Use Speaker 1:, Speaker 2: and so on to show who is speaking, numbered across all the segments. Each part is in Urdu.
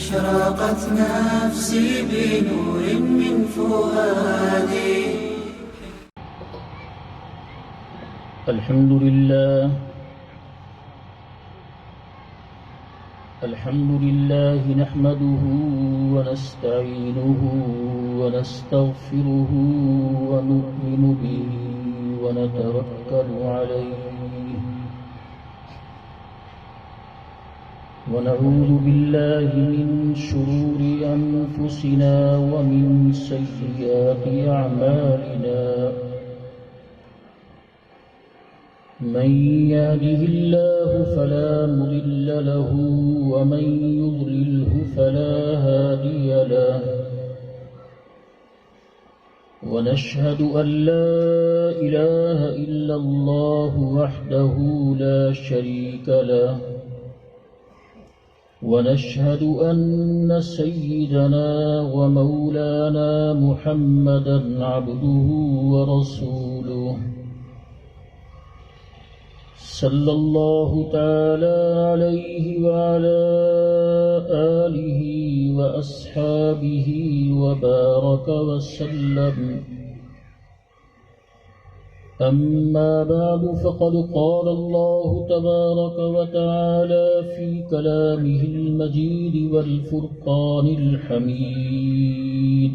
Speaker 1: أشرقت نفسي بنور من فؤادي.
Speaker 2: الحمد لله نحمده ونستعينه ونستغفره ونؤمن به ونتوكل عليه ونعوذ بالله من شرور أنفسنا ومن سيئات أعمالنا. من يهده الله فلا مضل له ومن يضلله فلا هادي له. ونشهد أن لا إله إلا الله وحده لا شريك له. ونشهد أن سيدنا ومولانا محمدا عبده ورسوله صلى الله تعالى عليه وعلى آله وأصحابه وبارك وسلم. أما بعد فقد قال الله تبارك وتعالى في كلامه المجيد والفرقان الحميد.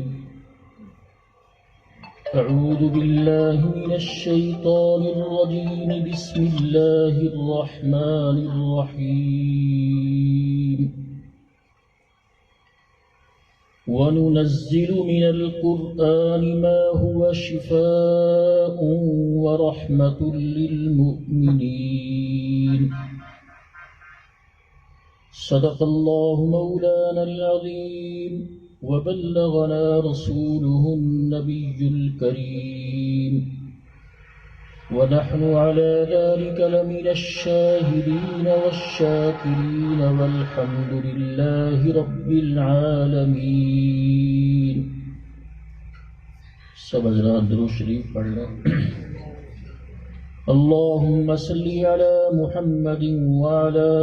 Speaker 2: أعوذ بالله من الشيطان الرجيم. بسم الله الرحمن الرحيم. وننزل من القرآن ما هو شفاء ورحمة للمؤمنين. صدق الله مولانا العظيم وبلغنا رسوله النبي الكريم. ونحن على ذلك لمن الشاهدين والشاكرين والحمد لله رب العالمين. سب حضرات درود شریف پڑھ لیں. اللهم صل على محمد وعلى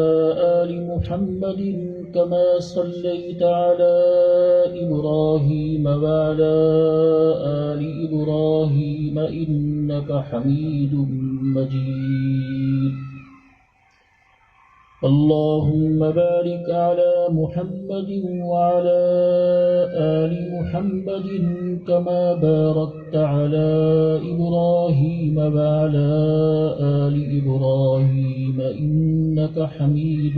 Speaker 2: آل محمد كما صليت على إبراهيم وعلى آل إبراهيم إنك حميد مجيد. اللهم بارك على محمد وعلى آل محمد كما باركت على إبراهيم وعلى آل إبراهيم إنك حميد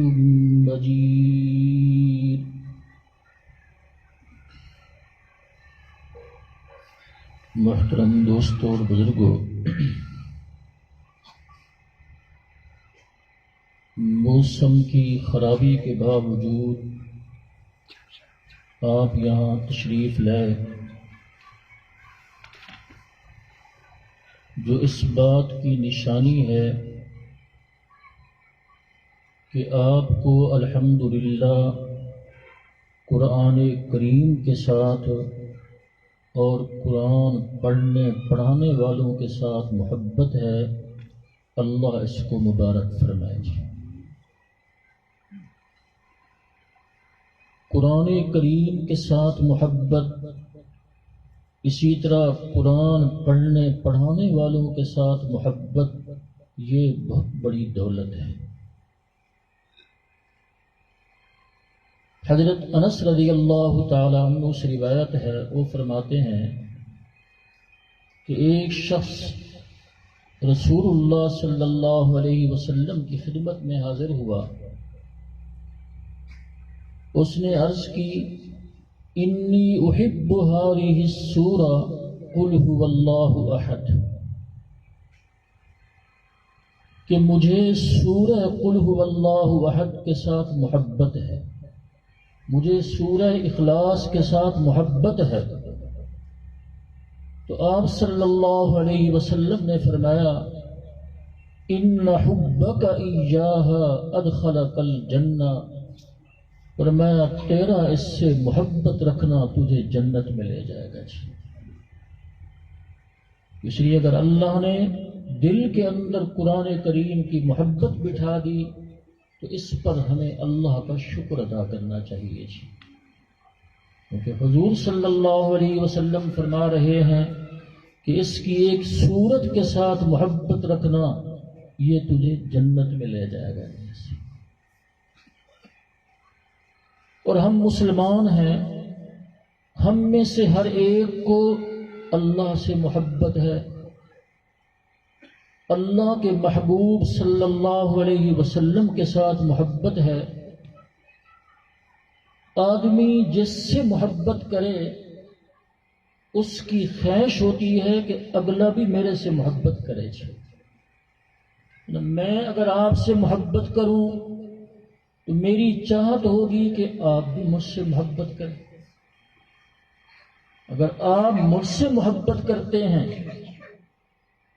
Speaker 2: مجيد. محترم دوستوں اور بزرگوں، موسم کی خرابی کے باوجود آپ یہاں تشریف لائے، جو اس بات کی نشانی ہے کہ آپ کو الحمدللہ قرآن کریم کے ساتھ اور قرآن پڑھنے پڑھانے والوں کے ساتھ محبت ہے. اللہ اس کو مبارک فرمائے. قرآن کریم کے ساتھ محبت، اسی طرح قرآن پڑھنے پڑھانے والوں کے ساتھ محبت، یہ بہت بڑی دولت ہے. حضرت انس رضی اللہ تعالی عنہ سے روایت ہے، وہ فرماتے ہیں کہ ایک شخص رسول اللہ صلی اللہ علیہ وسلم کی خدمت میں حاضر ہوا. اس نے عرض کی، انی احب هذه السورہ قل هو اللہ احد، کہ مجھے سورہ قل هو اللہ احد کے ساتھ محبت ہے، مجھے سورہ اخلاص کے ساتھ محبت ہے. تو آپ صلی اللہ علیہ وسلم نے فرمایا، ان حبک ایاہا ادخلک الجنہ، فرمایا تیرا اس سے محبت رکھنا تجھے جنت میں لے جائے گا. اس لیے اگر اللہ نے دل کے اندر قرآن کریم کی محبت بٹھا دی تو تو اس پر ہمیں اللہ کا شکر ادا کرنا چاہیے جی، کیونکہ حضور صلی اللہ علیہ وسلم فرما رہے ہیں کہ اس کی ایک صورت کے ساتھ محبت رکھنا یہ تجھے جنت میں لے جائے گا۔ اور ہم مسلمان ہیں، ہم میں سے ہر ایک کو اللہ سے محبت ہے، اللہ کے محبوب صلی اللہ علیہ وسلم کے ساتھ محبت ہے۔ آدمی جس سے محبت کرے اس کی خواہش ہوتی ہے کہ اگلا بھی میرے سے محبت کرے جی۔ میں اگر آپ سے محبت کروں تو میری چاہت ہوگی کہ آپ بھی مجھ سے محبت کریں۔ اگر آپ مجھ سے محبت کرتے ہیں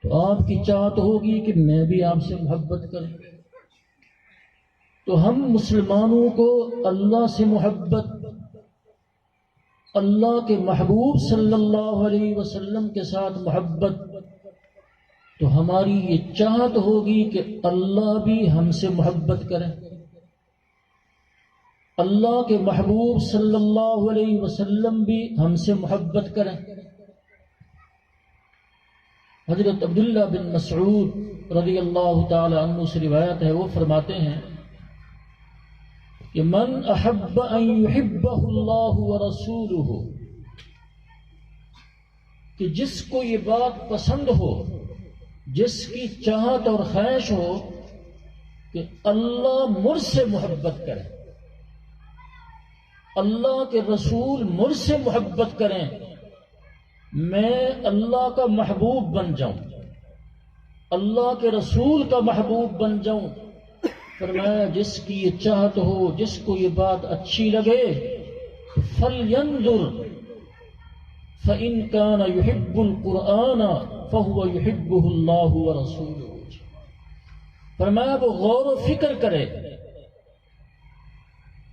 Speaker 2: تو آپ کی چاہت ہوگی کہ میں بھی آپ سے محبت کروں۔ تو ہم مسلمانوں کو اللہ سے محبت، اللہ کے محبوب صلی اللہ علیہ وسلم کے ساتھ محبت، تو ہماری یہ چاہت ہوگی کہ اللہ بھی ہم سے محبت کریں، اللہ کے محبوب صلی اللہ علیہ وسلم بھی ہم سے محبت کریں۔ حضرت عبداللہ بن مسعود رضی اللہ تعالی عنہ سے روایت ہے، وہ فرماتے ہیں کہ من احب ان یحبہ اللہ ورسولہ، کہ جس کو یہ بات پسند ہو، جس کی چاہت اور خواہش ہو کہ اللہ مجھ سے محبت کرے، اللہ کے رسول مجھ سے محبت کریں، میں اللہ کا محبوب بن جاؤں، اللہ کے رسول کا محبوب بن جاؤں۔ فرمایا جس کی یہ چاہت ہو، جس کو یہ بات اچھی لگے، فَلْيَنْظُرْ فَإِنْ كَانَ يُحِبُّ الْقُرْآنَ فَهُوَ يُحِبُّهُ اللَّهُ وَرَسُولُهُ۔ فرمایا وہ غور و فکر کرے،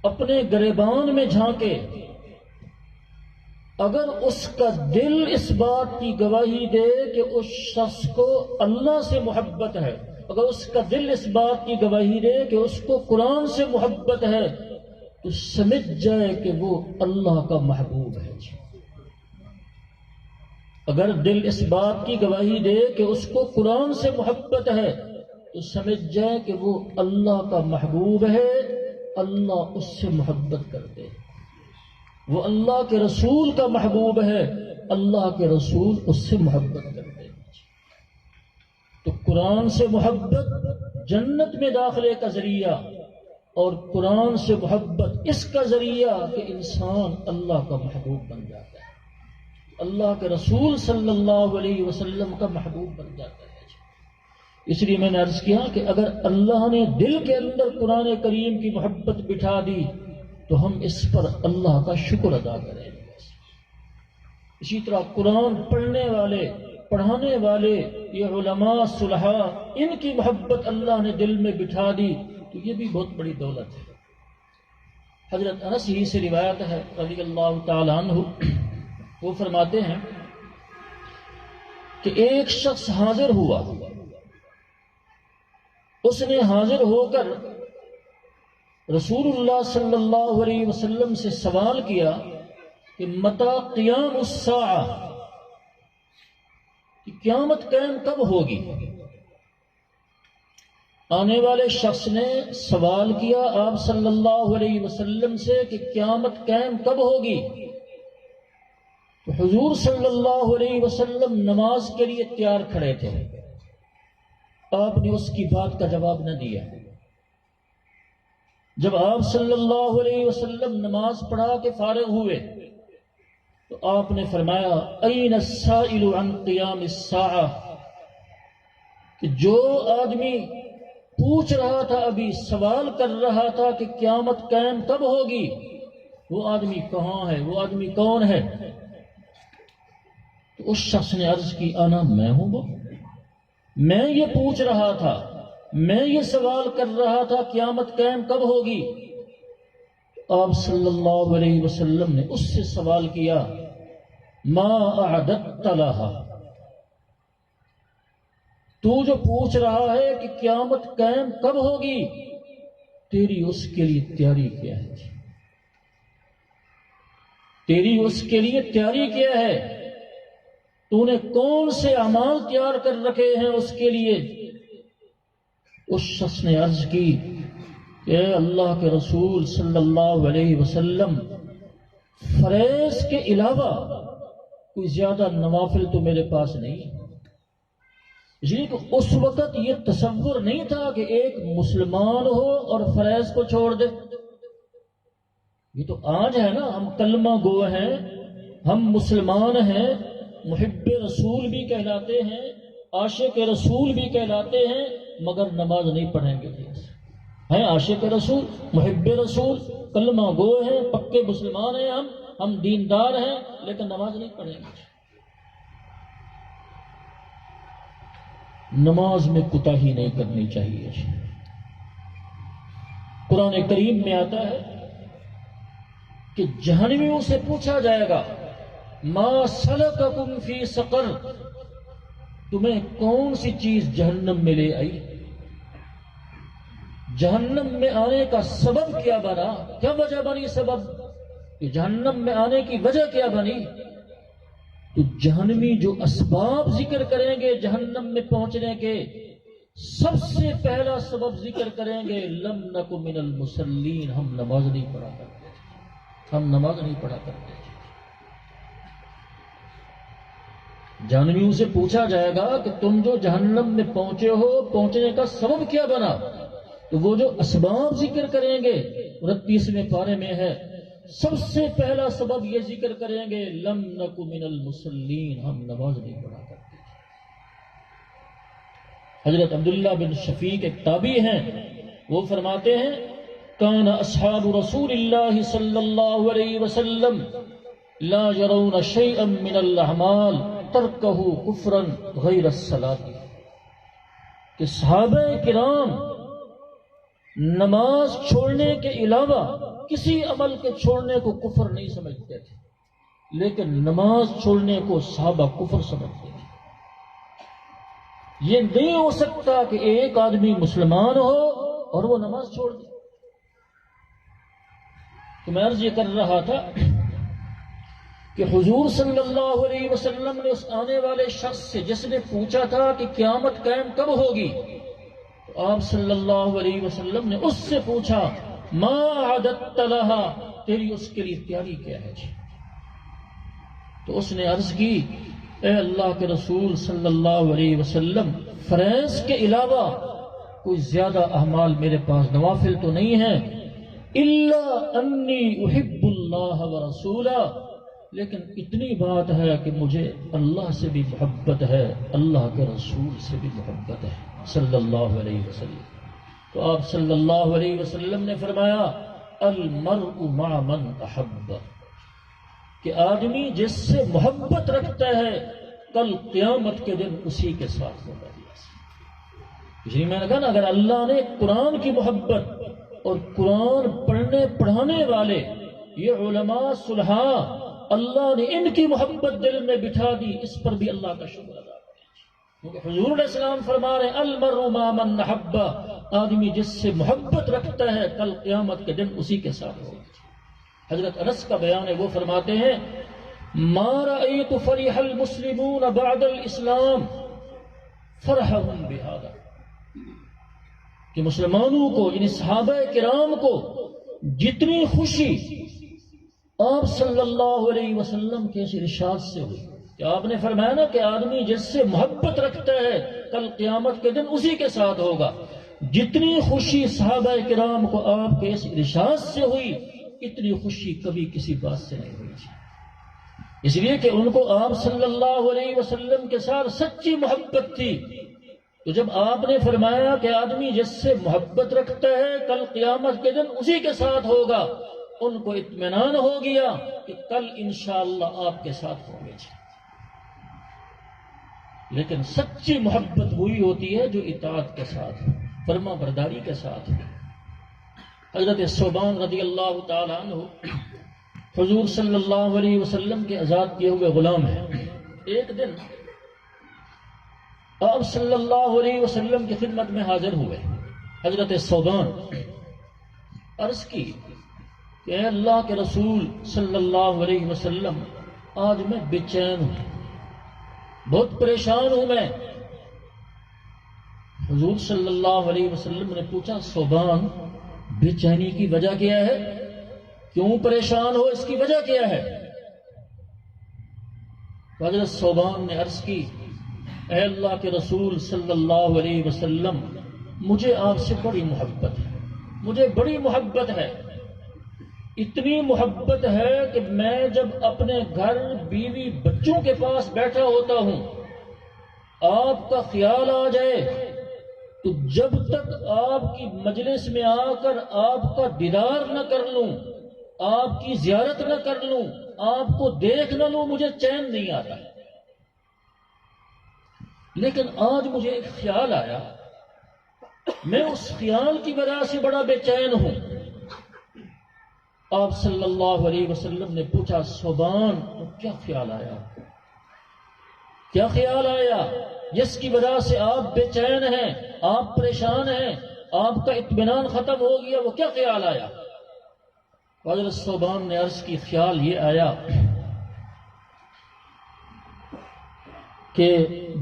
Speaker 2: اپنے گریبان میں جھانکے، اگر اس کا دل اس بات کی گواہی دے کہ اس شخص کو اللہ سے محبت ہے، اگر اس کا دل اس بات کی گواہی دے کہ اس کو قرآن سے محبت ہے، تو سمجھ جائے کہ وہ اللہ کا محبوب ہے جی۔ اگر دل اس بات کی گواہی دے کہ اس کو قرآن سے محبت ہے تو سمجھ جائے کہ وہ اللہ کا محبوب ہے، اللہ اس سے محبت کرتے ہیں، وہ اللہ کے رسول کا محبوب ہے، اللہ کے رسول اس سے محبت کرتے ہیں۔ تو قرآن سے محبت جنت میں داخلے کا ذریعہ، اور قرآن سے محبت اس کا ذریعہ کہ انسان اللہ کا محبوب بن جاتا ہے، اللہ کے رسول صلی اللہ علیہ وسلم کا محبوب بن جاتا ہے۔ اس لیے میں نے عرض کیا کہ اگر اللہ نے دل کے اندر قرآن کریم کی محبت بٹھا دی تو ہم اس پر اللہ کا شکر ادا کریں۔ اسی طرح قرآن پڑھنے والے، پڑھانے والے، یہ علماء صلحاء، ان کی محبت اللہ نے دل میں بٹھا دی تو یہ بھی بہت بڑی دولت ہے۔ حضرت انس ہی سے روایت ہے رضی اللہ تعالی عنہ، وہ فرماتے ہیں کہ ایک شخص حاضر ہوا، اس نے حاضر ہو کر رسول اللہ صلی اللہ علیہ وسلم سے سوال کیا کہ متی قیام الساعہ، کہ قیامت قائم کب ہوگی؟ آنے والے شخص نے سوال کیا آپ صلی اللہ علیہ وسلم سے کہ قیامت قائم کب ہوگی؟ تو حضور صلی اللہ علیہ وسلم نماز کے لیے تیار کھڑے تھے، آپ نے اس کی بات کا جواب نہ دیا۔ جب آپ صلی اللہ علیہ وسلم نماز پڑھا کے فارغ ہوئے تو آپ نے فرمایا این السائل عن قیام الساعہ، کہ جو آدمی پوچھ رہا تھا، ابھی سوال کر رہا تھا کہ قیامت قائم کب ہوگی، وہ آدمی کہاں ہے، وہ آدمی کون ہے؟ تو اس شخص نے عرض کی انا میں ہوں، وہ میں یہ پوچھ رہا تھا، میں یہ سوال کر رہا تھا قیامت قائم کب ہوگی۔ آپ صلی اللہ علیہ وسلم نے اس سے سوال کیا ما اعددت لها، تو جو پوچھ رہا ہے کہ قیامت قائم کب ہوگی، تیری اس کے لیے تیاری کیا ہے؟ تیری اس کے لیے تیاری کیا ہے؟ تو نے کون سے اعمال تیار کر رکھے ہیں اس کے لیے؟ اس شخص نے عرض کی کہ اے اللہ کے رسول صلی اللہ علیہ وسلم، فریض کے علاوہ کوئی زیادہ نوافل تو میرے پاس نہیں۔ اس لیے کہ اس وقت یہ تصور نہیں تھا کہ ایک مسلمان ہو اور فریض کو چھوڑ دے۔ یہ تو آج ہے نا، ہم کلمہ گو ہیں، ہم مسلمان ہیں، محب رسول بھی کہلاتے ہیں، عاشق رسول بھی کہلاتے ہیں، مگر نماز نہیں پڑھیں گے۔ ہیں عاشق رسول، محب رسول، کلمہ گو ہیں، پکے مسلمان ہیں، ہم دیندار ہیں، لیکن نماز نہیں پڑھیں گے۔ نماز میں کوتاہی نہیں کرنی چاہیے۔ قرآن کریم میں آتا ہے کہ جہنمیوں سے پوچھا جائے گا ما سلککم فی سقر، تمہیں کون سی چیز جہنم میں لے آئی؟ جہنم میں آنے کا سبب کیا بنا؟ کیا وجہ بنی سبب کہ جہنم میں آنے کی وجہ کیا بنی؟ تو جہنمی جو اسباب ذکر کریں گے جہنم میں پہنچنے کے، سب سے پہلا سبب ذکر کریں گے لم نک من المصلین، ہم نماز نہیں پڑھا کرتے تھے، ہم نماز نہیں پڑھا کرتے تھے۔ جہنمیوں سے پوچھا جائے گا کہ تم جو جہنم میں پہنچے ہو، پہنچنے کا سبب کیا بنا؟ تو وہ جو اسباب ذکر کریں گے 29ویں پارے میں ہے، سب سے پہلا سبب یہ ذکر کریں گے لم نک من المصلین، ہم نماز نہیں پڑھا کرتے تھے۔ حضرت عبداللہ بن شفیق ایک تابعی ہیں، وہ فرماتے ہیں کان اصحاب رسول اللہ صلی اللہ علیہ وسلم لا يرون شيئا من الاعمال ترکہ کفرا غیر الصلاۃ، کہ صحابہ کرام نماز چھوڑنے کے علاوہ کسی عمل کے چھوڑنے کو کفر نہیں سمجھتے تھے، لیکن نماز چھوڑنے کو صحابہ کفر سمجھتے تھے۔ یہ نہیں ہو سکتا کہ ایک آدمی مسلمان ہو اور وہ نماز چھوڑ دے۔ تو میں عرض یہ کر رہا تھا کہ حضور صلی اللہ علیہ وسلم نے اس آنے والے شخص سے جس نے پوچھا تھا کہ قیامت قائم کب ہوگی، تو آپ صلی اللہ علیہ وسلم نے اس سے پوچھا ما عددت لها، تیری اس کے لیے تیاری کیا ہے جی؟ تو اس نے عرض کی اے اللہ کے رسول صلی اللہ علیہ وسلم، فریض کے علاوہ کوئی زیادہ اعمال میرے پاس نوافل تو نہیں ہے، الا انی احب اللہ ورسولہ، لیکن اتنی بات ہے کہ مجھے اللہ سے بھی محبت ہے، اللہ کے رسول سے بھی محبت ہے صلی اللہ علیہ وسلم۔ تو آپ صلی اللہ علیہ وسلم نے فرمایا المرء مع من احب، کہ آدمی جس سے محبت رکھتا ہے کل قیامت کے دن اسی کے ساتھ ہوگا۔ اس لیے میں نے کہا نا، اگر اللہ نے قرآن کی محبت اور قرآن پڑھنے پڑھانے والے یہ علماء صلحاء، اللہ نے ان کی محبت دل میں بٹھا دی، اس پر بھی اللہ کا شکر ادا کریں، کیونکہ حضور علیہ السلام فرما رہے ہیں المرء مع من احب، آدمی جس سے محبت رکھتا ہے کل قیامت کے دن اسی کے ساتھ ہوگا۔ حضرت انس کا بیان ہے، وہ فرماتے ہیں ما رأیت فرح المسلمون بعد الاسلام فرحهم بهذا، کہ مسلمانوں کو یعنی صحابہ کرام کو جتنی خوشی آپ صلی اللہ علیہ وسلم کے اس ارشاد سے ہوئی کہ آپ نے فرمایا نا کہ آدمی جس سے محبت رکھتا ہے کل قیامت کے دن اسی کے ساتھ ہوگا، جتنی خوشی صحابہ کرام کو آپ کے اس ارشاد سے ہوئی اتنی خوشی کبھی کسی بات سے نہیں ہوئی تھی، اس لیے کہ ان کو آپ صلی اللہ علیہ وسلم کے ساتھ سچی محبت تھی۔ تو جب آپ نے فرمایا کہ آدمی جس سے محبت رکھتا ہے کل قیامت کے دن اسی کے ساتھ ہوگا، ان کو اطمینان ہو گیا کہ کل انشاءاللہ آپ کے ساتھ ہوں گے۔ لیکن سچی محبت وہی ہوتی ہے جو اطاعت کے ساتھ، فرما برداری کے ساتھ۔ حضرت ثوبان رضی اللہ تعالی عنہ حضور صلی اللہ علیہ وسلم کے آزاد کیے ہوئے غلام ہیں۔ ایک دن آپ صلی اللہ علیہ وسلم کی خدمت میں حاضر ہوئے حضرت ثوبان، عرض کی کہ اے اللہ کے رسول صلی اللہ علیہ وسلم، آج میں بے چین ہوں، بہت پریشان ہوں میں۔ حضور صلی اللہ علیہ وسلم نے پوچھا ثوبان، بے چینی کی وجہ کیا ہے؟ کیوں پریشان ہو؟ اس کی وجہ کیا ہے؟ حضرت ثوبان نے عرض کی اے اللہ کے رسول صلی اللہ علیہ وسلم، مجھے آپ سے بڑی محبت ہے، مجھے بڑی محبت ہے، اتنی محبت ہے کہ میں جب اپنے گھر بیوی بچوں کے پاس بیٹھا ہوتا ہوں، آپ کا خیال آ جائے تو جب تک آپ کی مجلس میں آ کر آپ کا دیدار نہ کر لوں، آپ کی زیارت نہ کر لوں، آپ کو دیکھ نہ لوں، مجھے چین نہیں آتا۔ لیکن آج مجھے ایک خیال آیا، میں اس خیال کی وجہ سے بڑا بے چین ہوں۔ آپ صلی اللہ علیہ وسلم نے پوچھا ثوبان، کیا خیال آیا؟ کیا خیال آیا جس کی وجہ سے آپ بے چین ہیں، آپ پریشان ہیں، آپ کا اطمینان ختم ہو گیا؟ وہ کیا خیال آیا؟ حضرت ثوبان نے عرض کی خیال یہ آیا کہ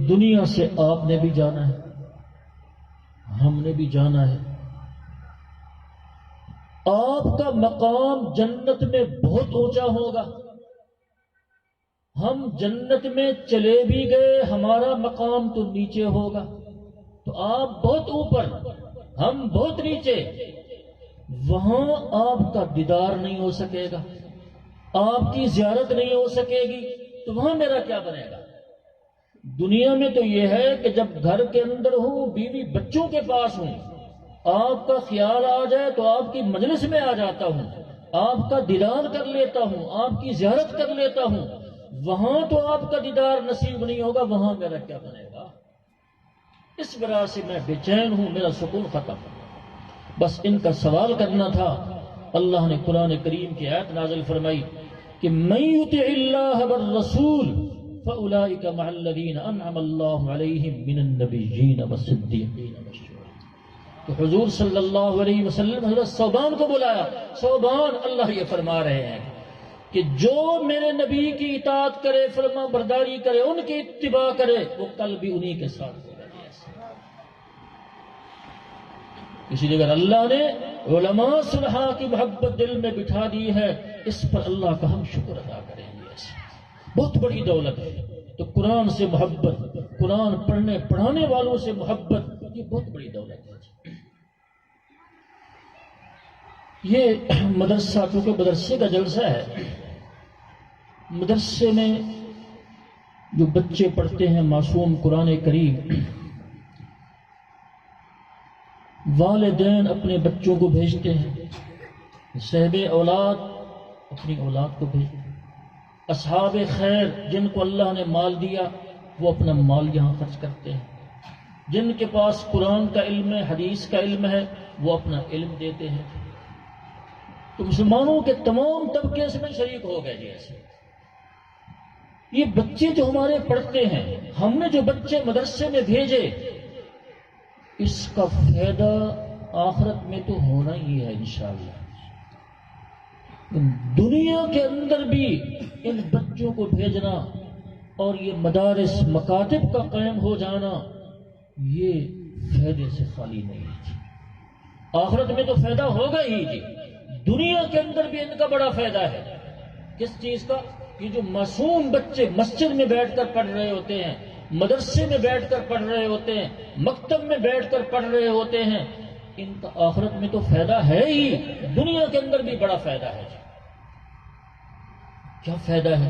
Speaker 2: دنیا سے آپ نے بھی جانا ہے، ہم نے بھی جانا ہے، آپ کا مقام جنت میں بہت اونچا ہوگا، ہم جنت میں چلے بھی گئے ہمارا مقام تو نیچے ہوگا، تو آپ بہت اوپر، ہم بہت نیچے، وہاں آپ کا دیدار نہیں ہو سکے گا، آپ کی زیارت نہیں ہو سکے گی، تو وہاں میرا کیا بنے گا؟ دنیا میں تو یہ ہے کہ جب گھر کے اندر ہوں، بیوی بچوں کے پاس ہوں، آپ کا خیال آ جائے تو آپ کی مجلس میں آ جاتا ہوں، آپ کا دیدار کر لیتا ہوں، آپ کی زیارت کر لیتا ہوں، وہاں تو آپ کا دیدار نصیب نہیں ہوگا، وہاں میرا کیا بنے گا؟ اس وجہ سے میں بے چین ہوں، میرا سکون ختم۔ بس ان کا سوال کرنا تھا۔ اللہ نے قرآن کریم کی آیت نازل فرمائی کہ من یطع اللہ والرسول فاولئک مع الذین انعم اللہ علیہم من النبیین والصدیقین والشہداء۔ تو حضور صلی اللہ علیہ وسلم حضرت ثوبان کو بلایا، ثوبان، اللہ یہ فرما رہے ہیں کہ جو میرے نبی کی اطاعت کرے، فرما برداری کرے، ان کی اتباع کرے، وہ کل بھی انہی کے ساتھ ہوگا۔ اسی لیے اگر اللہ نے علماء صلحاء کی محبت دل میں بٹھا دی ہے، اس پر اللہ کا ہم شکر ادا کریں گے۔ بہت بڑی دولت ہے۔ تو قرآن سے محبت، قرآن پڑھنے پڑھانے والوں سے محبت، یہ بہت بڑی دولت ہے۔ یہ مدرسہ، کیونکہ مدرسے کا جلسہ ہے، مدرسے میں جو بچے پڑھتے ہیں معصوم قرآن کریم، والدین اپنے بچوں کو بھیجتے ہیں، صاحب اولاد اپنی اولاد کو بھیجتے ہیں، اصحاب خیر جن کو اللہ نے مال دیا وہ اپنا مال یہاں خرچ کرتے ہیں، جن کے پاس قرآن کا علم ہے، حدیث کا علم ہے، وہ اپنا علم دیتے ہیں۔ تو مسلمانوں کے تمام طبقے اس میں شریک ہو گئے۔ جیسے یہ بچے جو ہمارے پڑھتے ہیں، ہم نے جو بچے مدرسے میں بھیجے، اس کا فائدہ آخرت میں تو ہونا ہی ہے انشاءاللہ۔ دنیا کے اندر بھی ان بچوں کو بھیجنا اور یہ مدارس مکاتب کا قائم ہو جانا، یہ فائدے سے خالی نہیں ہے۔ آخرت میں تو فائدہ ہوگا ہی جی، دنیا کے اندر بھی ان کا بڑا فائدہ ہے۔ کس چیز کا؟ یہ جو معصوم بچے مسجد میں بیٹھ کر پڑھ رہے ہوتے ہیں، مدرسے میں بیٹھ کر پڑھ رہے ہوتے ہیں، مکتب میں بیٹھ کر پڑھ رہے ہوتے ہیں، ان کا آخرت میں تو فائدہ ہے ہی، دنیا کے اندر بھی بڑا فائدہ ہے۔ کیا فائدہ ہے؟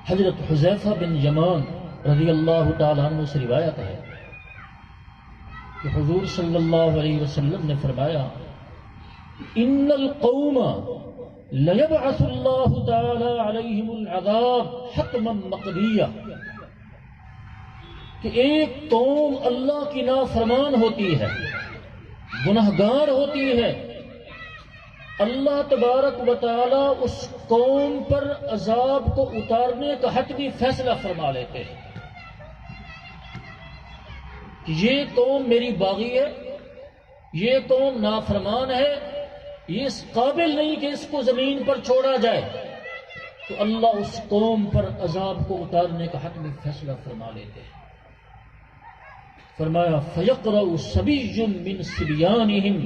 Speaker 2: حضرت حذیفہ بن یمان رضی اللہ تعالیٰ عنہ سے روایت ہے کہ حضور صلی اللہ علیہ وسلم نے فرمایا ان القوم لیبعث اللہ تعالی علیہم العذاب حتما مقضیہ، کہ ایک قوم اللہ کی نافرمان ہوتی ہے، گنہگار ہوتی ہے، اللہ تبارک و تعالی اس قوم پر عذاب کو اتارنے کا حتمی فیصلہ فرما لیتے ہیں کہ یہ قوم میری باغی ہے، یہ قوم نافرمان ہے، یہ اس قابل نہیں کہ اس کو زمین پر چھوڑا جائے، تو اللہ اس قوم پر عذاب کو اتارنے کا حق میں فیصلہ فرما لیتے ہیں۔ فرمایا فَيَقْرَأُ صَبِيٌّ مِّن صِبْيَانِهِمْ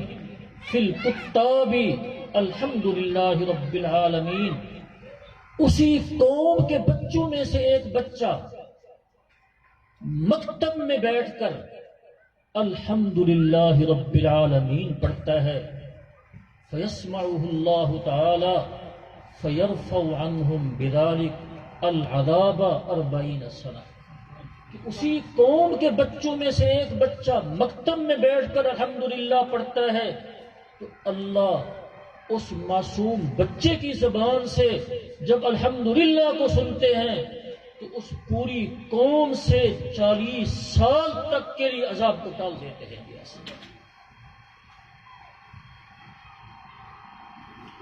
Speaker 2: فِي الْكُتَّابِ الحمد للہ رب العالمین۔ اسی قوم کے بچوں میں سے ایک بچہ مکتب میں بیٹھ کر الحمد للہ رب العالمین پڑھتا ہے، فَيَسْمَعُهُ اللَّهُ تَعَالَى فَيَرْفَعُ عَنْهُمْ بِذَلِكَ الْعَذَابَ 40 سنہ۔ کہ اسی قوم کے بچوں میں سے ایک بچہ مکتب میں بیٹھ کر الحمدللہ پڑھتا ہے تو اللہ اس معصوم بچے کی زبان سے جب الحمدللہ کو سنتے ہیں تو اس پوری قوم سے 40 سال تک کے لیے عذاب کو ٹال دیتے ہیں۔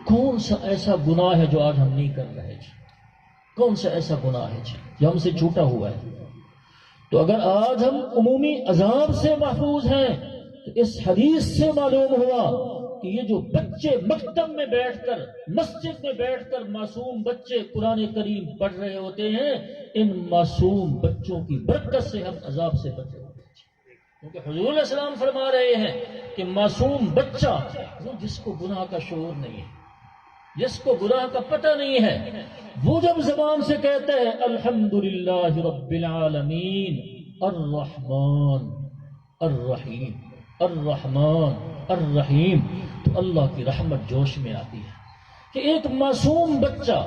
Speaker 2: کون سا ایسا گناہ ہے جو آج ہم نہیں کر رہے جی؟ کون سا ایسا گناہ ہے جی جو ہم سے چھوٹا ہوا ہے؟ تو اگر آج ہم عمومی عذاب سے محفوظ ہیں تو اس حدیث سے معلوم ہوا کہ یہ جو بچے مکتب میں بیٹھ کر مسجد میں بیٹھ کر معصوم بچے قرآن کریم پڑھ رہے ہوتے ہیں، ان معصوم بچوں کی برکت سے ہم عذاب سے بچے ہوتے ہیں۔ کیونکہ حضور علیہ السلام فرما رہے ہیں کہ معصوم بچہ وہ جس کو گناہ کا شعور نہیں ہے، جس کو گناہ کا پتہ نہیں ہے، وہ جب زبان سے کہتا ہے الحمدللہ رب العالمین الرحمن الرحیم الرحمن الرحیم، تو اللہ کی رحمت جوش میں آتی ہے کہ ایک معصوم بچہ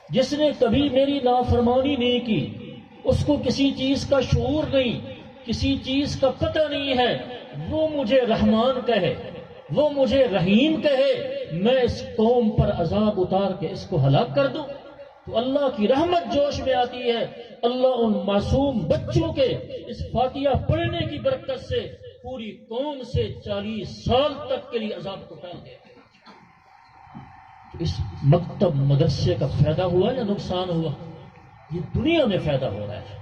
Speaker 2: جس نے کبھی میری نافرمانی نہیں کی، اس کو کسی چیز کا شعور نہیں، کسی چیز کا پتہ نہیں ہے، وہ مجھے رحمان کہے، وہ مجھے رحیم کہے، میں اس قوم پر عذاب اتار کے اس کو ہلاک کر دوں، تو اللہ کی رحمت جوش میں آتی ہے۔ اللہ ان معصوم بچوں کے اس فاتحہ پڑھنے کی برکت سے پوری قوم سے 40 سال تک کے لیے عذاب کو ٹال دیتے ہیں۔ اس مکتب مدرسے کا فائدہ ہوا یا نقصان ہوا؟ یہ دنیا میں فائدہ ہو رہا ہے،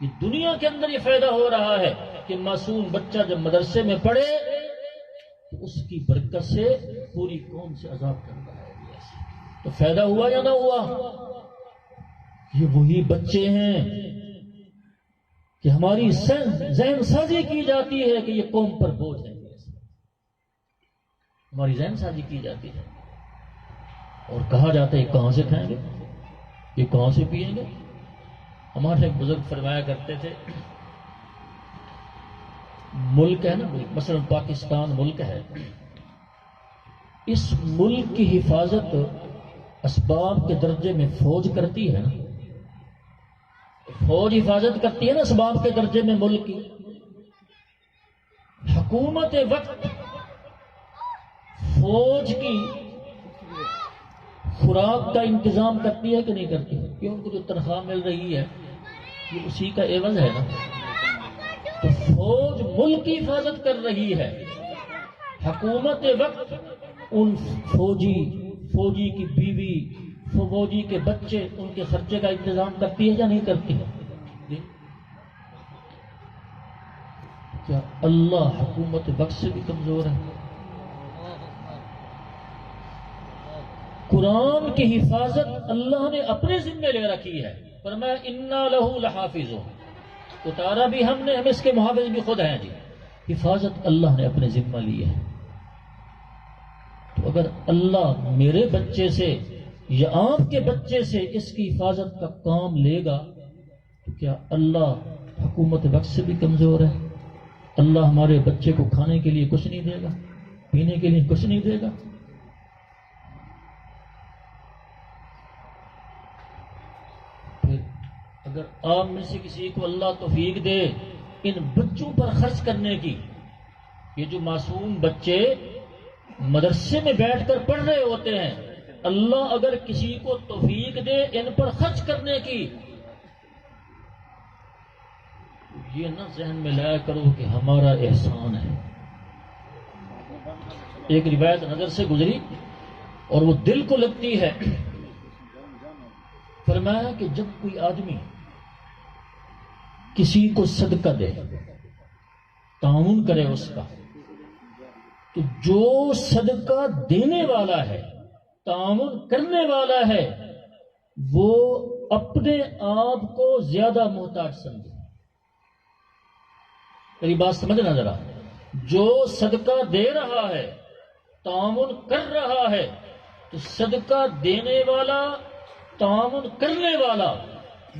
Speaker 2: یہ دنیا کے اندر یہ فائدہ ہو رہا ہے کہ معصوم بچہ جب مدرسے میں پڑھے تو اس کی برکت سے پوری قوم سے عذاب کر رہا ہے۔ تو فائدہ ہوا یا نہ ہوا؟ یہ وہی بچے ہیں کہ ہماری ذہن سازی کی جاتی ہے کہ یہ قوم پر بوجھ ہے، ہماری ذہن سازی کی جاتی ہے اور کہا جاتا ہے یہ کہاں سے کھائیں گے، یہ کہاں سے پئیں گے۔ ہمارے ایک بزرگ فرمایا کرتے تھے ملک ہے نا، مثلا پاکستان ملک ہے، اس ملک کی حفاظت اسباب کے درجے میں فوج کرتی ہے نا، فوج حفاظت کرتی ہے نا اسباب کے درجے میں ملک کی۔ حکومت وقت فوج کی خوراک کا انتظام کرتی ہے کہ نہیں کرتی؟ کہ ان کو جو تنخواہ مل رہی ہے یہ اسی کا عوض ہے نا۔ تو فوج ملک کی حفاظت کر رہی ہے، حکومت وقت ان فوجی کی بیوی، فوجی کے بچے، ان کے خرچے کا انتظام کرتی ہے یا نہیں کرتی ہے؟ کیا اللہ حکومت وقت سے بھی کمزور ہے؟ قرآن کی حفاظت اللہ نے اپنے ذمے لے رکھی ہے، فرمایا انا لہ لحافظون، اتارا بھی ہم نے، ہم اس کے محافظ بھی خود ہیں جی۔ حفاظت اللہ نے اپنے ذمہ لی ہے، تو اگر اللہ میرے بچے سے یا آپ کے بچے سے اس کی حفاظت کا کام لے گا تو کیا اللہ حکومت وقت سے بھی کمزور ہے؟ اللہ ہمارے بچے کو کھانے کے لیے کچھ نہیں دے گا، پینے کے لیے کچھ نہیں دے گا؟ پھر اگر آپ میں سے کسی کو اللہ توفیق دے ان بچوں پر خرچ کرنے کی، یہ جو معصوم بچے مدرسے میں بیٹھ کر پڑھ رہے ہوتے ہیں، اللہ اگر کسی کو توفیق دے ان پر خرچ کرنے کی، یہ نہ ذہن میں لایا کرو کہ ہمارا احسان ہے۔ ایک روایت نظر سے گزری اور وہ دل کو لگتی ہے، فرمایا کہ جب کوئی آدمی کسی کو صدقہ دے، تعاون کرے اس کا، تو جو صدقہ دینے والا ہے، تعاون کرنے والا ہے، وہ اپنے آپ کو زیادہ محتاج سمجھے۔ میری بات سمجھنا ذرا، جو صدقہ دے رہا ہے، تعاون کر رہا ہے، تو صدقہ دینے والا، تعاون کرنے والا،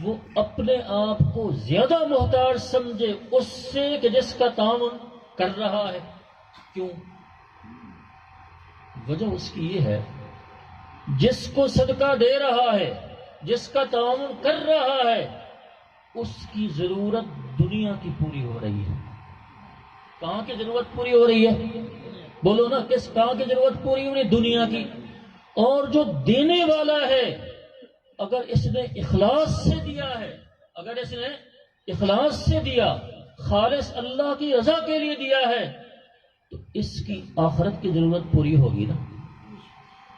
Speaker 2: وہ اپنے آپ کو زیادہ محتاج سمجھے اس سے کہ جس کا تعاون کر رہا ہے۔ کیوں؟ وجہ اس کی یہ ہے، جس کو صدقہ دے رہا ہے، جس کا تعاون کر رہا ہے، اس کی ضرورت دنیا کی پوری ہو رہی ہے۔ کہاں کی ضرورت پوری ہو رہی ہے؟ بولو نا، کہاں کی ضرورت پوری ہو رہی ہے؟ دنیا کی۔ اور جو دینے والا ہے، اگر اس نے اخلاص سے دیا ہے، اگر اس نے اخلاص سے دیا، خالص اللہ کی رضا کے لیے دیا ہے، تو اس کی آخرت کی ضرورت پوری ہوگی نا۔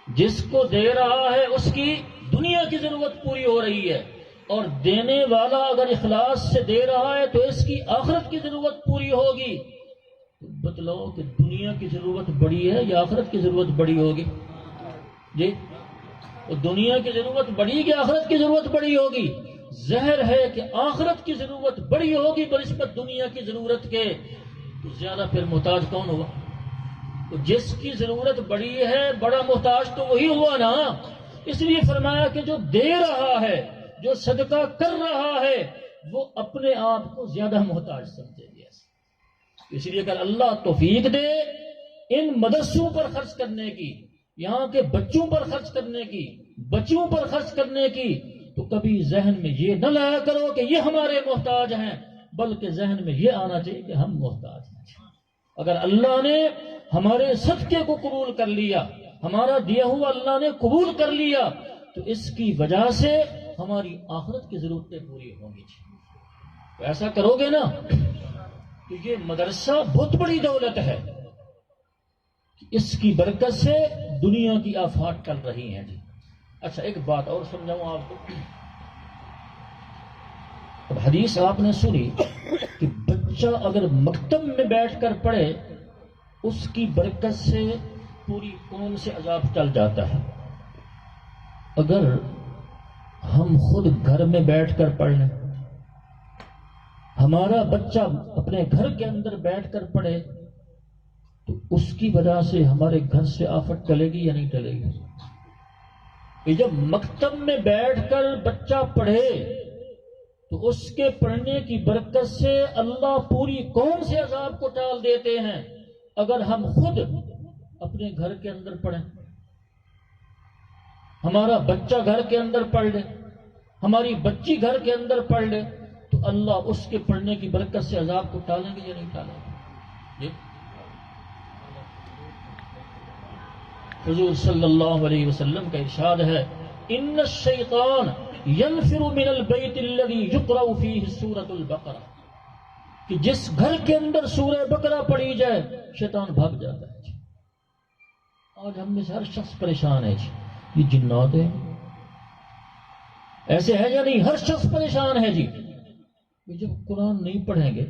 Speaker 2: جس کو دے رہا ہے اس کی دنیا کی ضرورت پوری ہو رہی ہے، اور دینے والا اگر اخلاص سے دے رہا ہے تو اس کی آخرت کی ضرورت پوری ہوگی۔ تو بتلاؤ کہ دنیا کی ضرورت بڑی ہے یا آخرت کی ضرورت بڑی ہوگی؟ جی، دنیا کی ضرورت بڑی کہ آخرت کی ضرورت بڑی ہوگی؟ ظاہر ہے کہ آخرت کی ضرورت بڑی ہوگی بنسبت دنیا کی ضرورت کے۔ تو زیادہ پھر محتاج کون ہوا؟ تو جس کی ضرورت بڑی ہے، بڑا محتاج تو وہی ہوا نا۔ اس لیے فرمایا کہ جو دے رہا ہے، جو صدقہ کر رہا ہے، وہ اپنے آپ کو زیادہ محتاج سمجھے گا۔ اس لیے اگر اللہ توفیق دے ان مدرسوں پر خرچ کرنے کی، یہاں کے بچوں پر خرچ کرنے کی، بچوں پر خرچ کرنے کی، تو کبھی ذہن میں یہ نہ لایا کرو کہ یہ ہمارے محتاج ہیں، بلکہ ذہن میں یہ آنا چاہیے کہ ہم محتاج ہیں۔ اگر اللہ نے ہمارے صدقے کو قبول کر لیا، ہمارا دیا ہوا اللہ نے قبول کر لیا، تو اس کی وجہ سے ہماری آخرت کی ضرورتیں پوری ہوں گی۔ تو ایسا کرو گے نا، تو یہ مدرسہ بہت بڑی دولت ہے، اس کی برکت سے دنیا کی آفات ٹل رہی ہیں جی۔ اچھا، ایک بات اور سمجھاؤں آپ کو۔ اب حدیث آپ نے سنی کہ بچہ اگر مکتب میں بیٹھ کر پڑھے، اس کی برکت سے پوری قوم سے عذاب ٹل جاتا ہے۔ اگر ہم خود گھر میں بیٹھ کر پڑھ لیں، ہمارا بچہ اپنے گھر کے اندر بیٹھ کر پڑھے، تو اس کی وجہ سے ہمارے گھر سے آفت ٹلے گی یا نہیں ٹلے گی؟ کہ جب مکتب میں بیٹھ کر بچہ پڑھے تو اس کے پڑھنے کی برکت سے اللہ پوری قوم سے عذاب کو ٹال دیتے ہیں۔ اگر ہم خود اپنے گھر کے اندر پڑھیں، ہمارا بچہ گھر کے اندر پڑھ لے، ہماری بچی گھر کے اندر پڑھ لے، تو اللہ اس کے پڑھنے کی برکت سے عذاب کو ٹالیں گے یا نہیں ٹالیں گے؟ حضور صلی اللہ علیہ وسلم کا ارشاد ہے، ان الشیطان ينفر من البیت الذی یقرأ فیہ سورۃ البقرہ، کہ جس گھر کے اندر سورہ بقرہ پڑھی جائے شیطان بھاگ جاتا ہے۔ آج ہم میں سے ہر شخص پریشان ہے جی، یہ جنات ہیں، ایسے ہے یا نہیں؟ ہر شخص پریشان ہے جی۔ جب قرآن نہیں پڑھیں گے،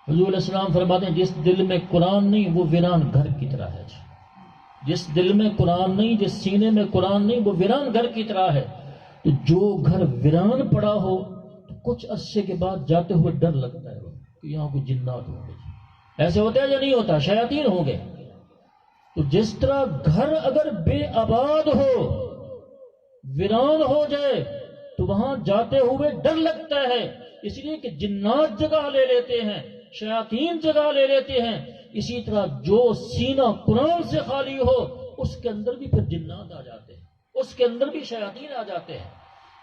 Speaker 2: حضور علیہ السلام فرماتے ہیں جس دل میں قرآن نہیں وہ ویران گھر کی طرح ہے جی۔ جس دل میں قرآن نہیں، جس سینے میں قرآن نہیں، وہ ویران گھر کی طرح ہے۔ تو جو گھر ویران پڑا ہو تو کچھ عرصے کے بعد جاتے ہوئے ڈر لگتا ہے کہ یہاں کوئی جنات ہوں گے۔ ایسے ہوتا ہے یا نہیں ہوتا؟ شیاطین ہوں گے۔ تو جس طرح گھر اگر بے آباد ہو، ویران ہو جائے، تو وہاں جاتے ہوئے ڈر لگتا ہے، اس لیے کہ جنات جگہ لے لیتے ہیں، شیاطین جگہ لے لیتے ہیں۔ اسی طرح جو سینہ قرآن سے خالی ہو، اس کے اندر بھی پھر جنات آ جاتے ہیں، اس کے اندر بھی شیاطین آ جاتے ہیں۔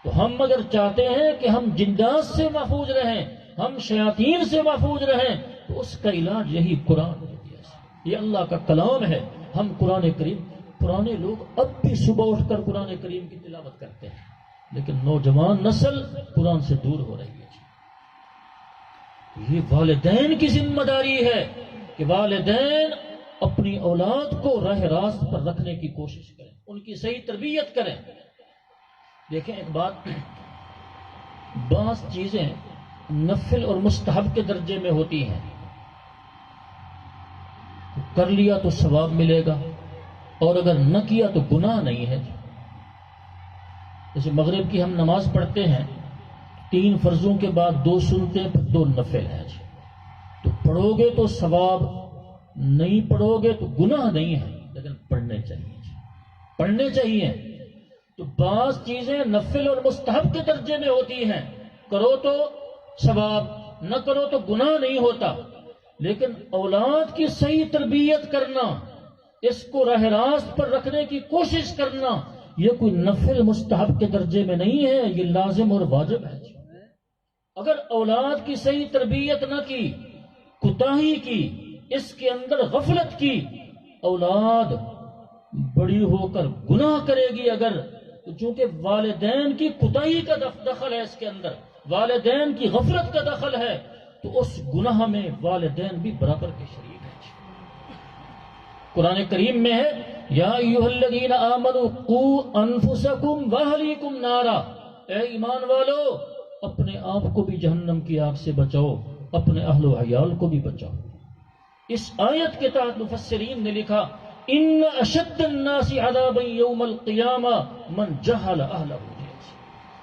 Speaker 2: تو ہم اگر چاہتے ہیں کہ ہم جنات سے محفوظ رہیں، ہم شیاطین سے محفوظ رہیں، تو اس کا علاج یہی قرآن ہے۔ یہ اللہ کا کلام ہے۔ ہم قرآن کریم، پرانے لوگ اب بھی صبح اٹھ کر قرآن کریم کی تلاوت کرتے ہیں، لیکن نوجوان نسل قرآن سے دور ہو رہی ہے۔ یہ والدین کی ذمہ داری ہے کہ والدین اپنی اولاد کو راہ راست پر رکھنے کی کوشش کریں، ان کی صحیح تربیت کریں۔ دیکھیں ایک بات، بعض چیزیں نفل اور مستحب کے درجے میں ہوتی ہیں، کر لیا تو ثواب ملے گا، اور اگر نہ کیا تو گناہ نہیں ہے۔ جیسے مغرب کی ہم نماز پڑھتے ہیں، 3 فرضوں کے بعد 2 سنتے ہیں، پھر 2 نفل ہیں جی، تو پڑھو گے تو ثواب، نہیں پڑھو گے تو گناہ نہیں ہے، لیکن پڑھنے چاہیے جی، پڑھنے چاہیے۔ تو بعض چیزیں نفل اور مستحب کے درجے میں ہوتی ہیں، کرو تو ثواب، نہ کرو تو گناہ نہیں ہوتا۔ لیکن اولاد کی صحیح تربیت کرنا، اس کو راہ راست پر رکھنے کی کوشش کرنا، یہ کوئی نفل مستحب کے درجے میں نہیں ہے، یہ لازم اور واجب ہے۔ اگر اولاد کی صحیح تربیت نہ کی، کوتاہی کی، اس کے اندر غفلت کی، اولاد بڑی ہو کر گناہ کرے گی۔ اگر چونکہ والدین کی کوتاہی کا دخل ہے اس کے اندر، والدین کی غفلت کا دخل ہے، تو اس گناہ میں والدین بھی برابر کے شریک ہیں۔ قرآن کریم میں ہے، یا ایھا الذین آمنوا قوا انفسکم واہلیکم نارا، اے ایمان والو اپنے آپ کو بھی جہنم کی آگ سے بچاؤ، اپنے اہل و عیال کو بھی بچاؤ۔ اس آیت کے تحت مفسرین نے لکھا، ان اشد الناس عذابا یوم القیامہ من جہل اہلہ،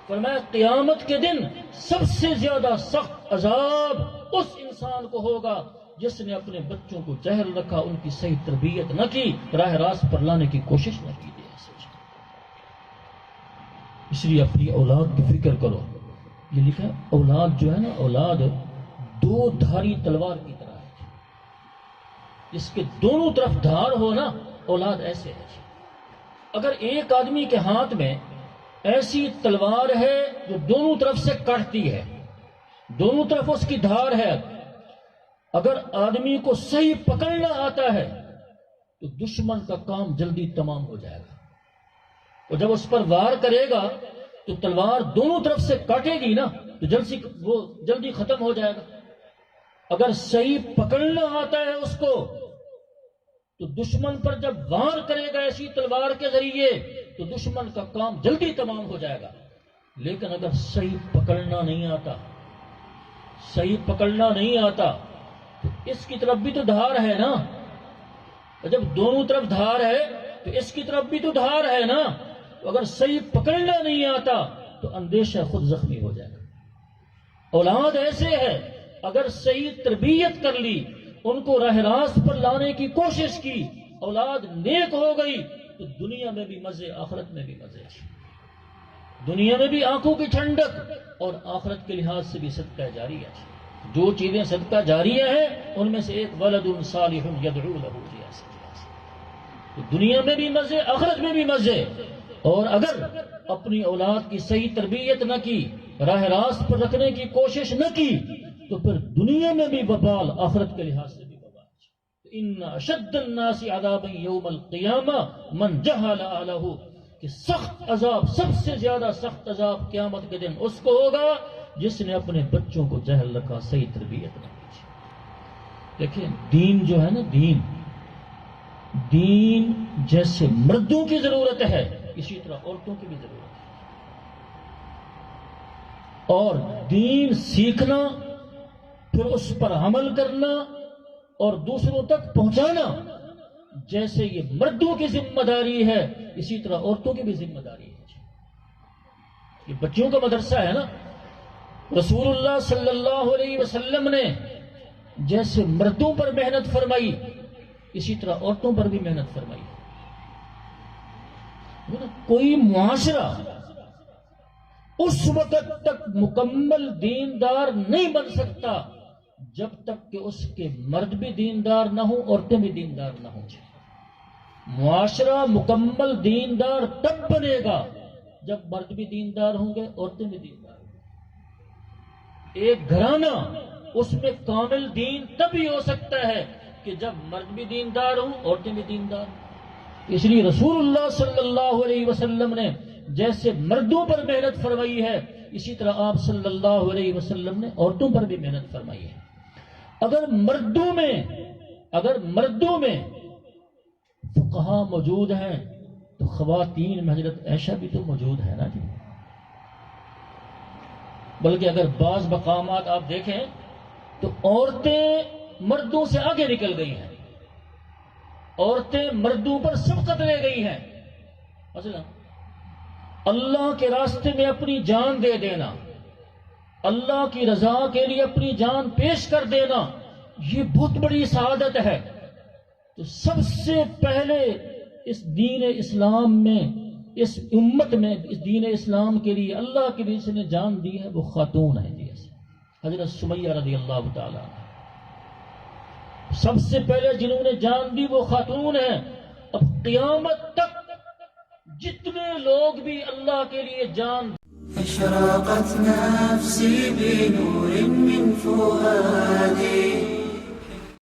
Speaker 2: فرمایا قیامت کے دن سب سے زیادہ سخت عذاب اس انسان کو ہوگا جس نے اپنے بچوں کو جہل رکھا، ان کی صحیح تربیت نہ کی، راہ راست پر لانے کی کوشش نہ کی۔ اس لیے اپنی اولاد کی فکر کرو۔ یہ لکھا ہے اولاد جو ہے نا، اولاد 2 دھاری تلوار کی طرح ہے، جس کے دونوں طرف دھار ہو نا، اولاد ایسے ہے۔ اگر ایک آدمی کے ہاتھ میں ایسی تلوار ہے جو دونوں طرف سے کاٹتی ہے، دونوں طرف اس کی دھار ہے، اگر آدمی کو صحیح پکڑنا آتا ہے تو دشمن کا کام جلدی تمام ہو جائے گا، اور جب اس پر وار کرے گا تو تلوار دونوں طرف سے کاٹے گی نا، تو جلدی ختم ہو جائے گا۔ اگر صحیح پکڑنا آتا ہے اس کو تو دشمن پر جب وار کرے گا ایسی تلوار کے ذریعے تو دشمن کا کام جلدی تمام ہو جائے گا۔ لیکن اگر صحیح پکڑنا نہیں آتا، صحیح پکڑنا نہیں آتا تو اس کی طرف بھی تو دھار ہے نا، اور جب دونوں طرف دھار ہے تو اس کی طرف بھی تو دھار ہے نا، تو اگر صحیح پکڑنا نہیں آتا تو اندیشہ خود زخمی ہو جائے گا۔ اولاد ایسے ہے، اگر صحیح تربیت کر لی، ان کو راہ راست پر لانے کی کوشش کی، اولاد نیک ہو گئی تو دنیا میں بھی مزے، آخرت میں بھی مزے، دنیا میں بھی آنکھوں کی ٹھنڈک اور آخرت کے لحاظ سے بھی صدقہ جاریہ ہے۔ جو چیزیں صدقہ جاریہ ہیں ان میں سے ایک ولد صالح یدعو لہ، تو دنیا میں بھی مزے، آخرت میں بھی مزے۔ اور اگر اپنی اولاد کی صحیح تربیت نہ کی، راہ راست پر رکھنے کی کوشش نہ کی، تو پھر دنیا میں بھی وبال، آخرت کے لحاظ سے بھی وبال۔ ان اشد الناس عذابا یوم القیامہ من جہل اہلہ، کہ سخت عذاب، سب سے زیادہ سخت عذاب قیامت کے دن اس کو ہوگا جس نے اپنے بچوں کو جہل رکھا، صحیح تربیت نہ کی۔ دیکھیں دین جو ہے نا، دین جیسے مردوں کی ضرورت ہے اسی طرح عورتوں کی بھی ضرورت ہے، اور دین سیکھنا، پھر اس پر عمل کرنا اور دوسروں تک پہنچانا جیسے یہ مردوں کی ذمہ داری ہے، اسی طرح عورتوں کی بھی ذمہ داری ہے۔ یہ بچوں کا مدرسہ ہے نا، رسول اللہ صلی اللہ علیہ وسلم نے جیسے مردوں پر محنت فرمائی اسی طرح عورتوں پر بھی محنت فرمائی۔ کوئی معاشرہ اس وقت تک مکمل دیندار نہیں بن سکتا جب تک کہ اس کے مرد بھی دیندار نہ ہوں، عورتیں بھی دیندار نہ ہوں۔ معاشرہ مکمل دیندار تب بنے گا جب مرد بھی دیندار ہوں گے، عورتیں بھی دیندار ہوں گے۔ ایک گھرانہ اس میں کامل دین تبھی ہو سکتا ہے کہ جب مرد بھی دیندار ہوں، عورتیں بھی دیندار ہوں۔ اس لیے رسول اللہ صلی اللہ علیہ وسلم نے جیسے مردوں پر محنت فرمائی ہے، اسی طرح آپ صلی اللہ علیہ وسلم نے عورتوں پر بھی محنت فرمائی ہے۔ اگر مردوں میں فقہا موجود ہیں تو خواتین میں حضرت عائشہ بھی تو موجود ہے نا جی۔ بلکہ اگر بعض مقامات آپ دیکھیں تو عورتیں مردوں سے آگے نکل گئی ہیں، عورتیں مردوں پر سبقت لے گئی ہیں. مثلا اللہ کے راستے میں اپنی جان دے دینا، اللہ کی رضا کے لیے اپنی جان پیش کر دینا، یہ بہت بڑی سعادت ہے. تو سب سے پہلے اس دین اسلام میں، اس امت میں، اس دین اسلام کے لیے اللہ کے لیے جس نے جان دی ہے وہ خاتون ہے. جیسے حضرت سمیہ رضی اللہ تعالیٰ عنہ سب سے پہلے جنہوں نے جان دی وہ خاتون ہیں. اب قیامت تک جتنے لوگ بھی اللہ کے لیے جان
Speaker 1: اشرقت نفسي بنور من فؤادي